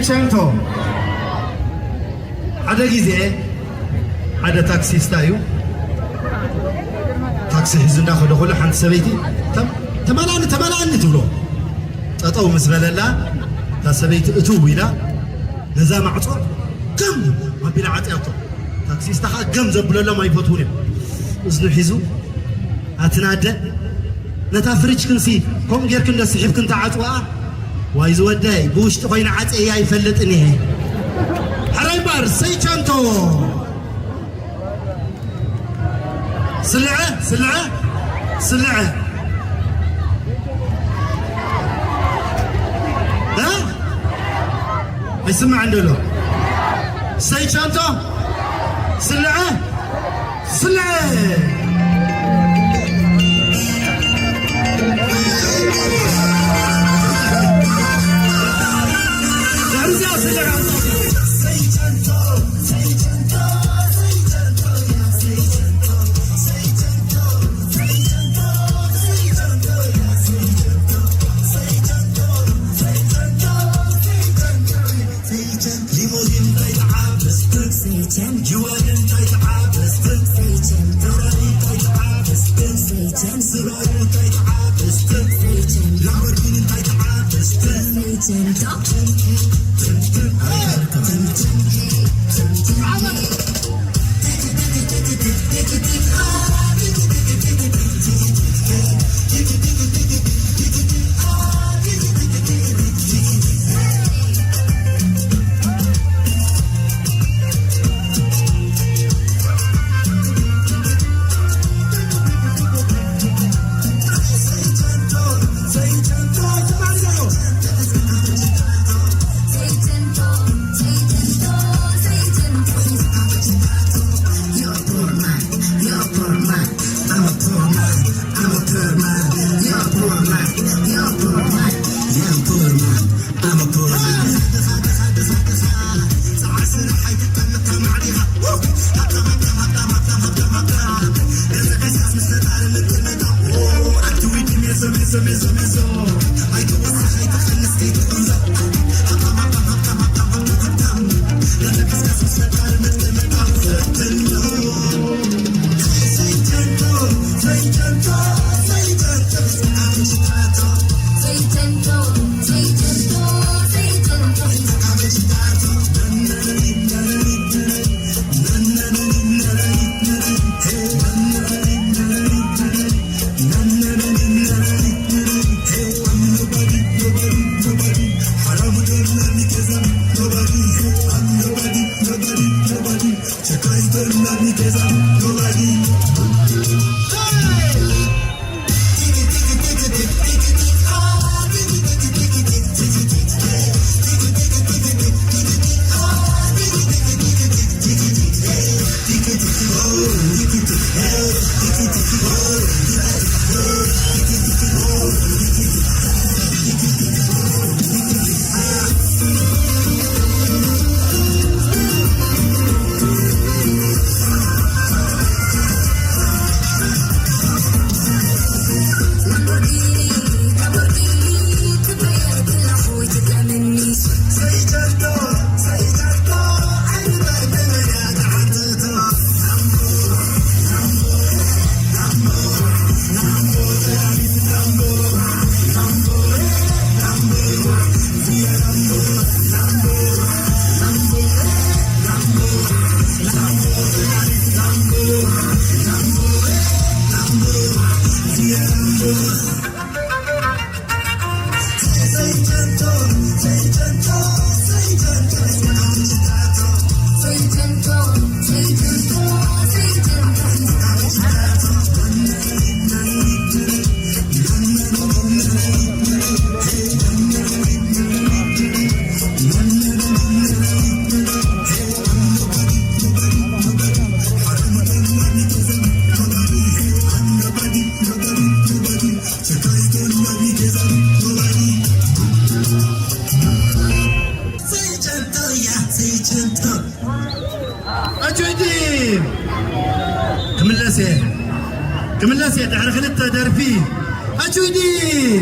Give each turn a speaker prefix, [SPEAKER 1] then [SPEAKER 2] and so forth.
[SPEAKER 1] سيتشانتو هذا جزء هذا تاكسي ستايو تاكسي هزنا خدخل حنت سبيتي تمالعني تقولوا أطو مسبل الله تسبيت أتوبيلا نزام عطور كم ما بينا عطياته تاكسي استخا كم زبل الله ما يفوتوني وزنو حيزو أتنادى نتافريج كنسي كم غير كن لسحب كنت عطوا وايز وداي بوش تخوين عطي يا يفلطني حراي بار سيتشانتو سلعة ها يسمع عنده له سيتشانتو سلعة أجودي كمل لا سيد على خلت درفي أجودي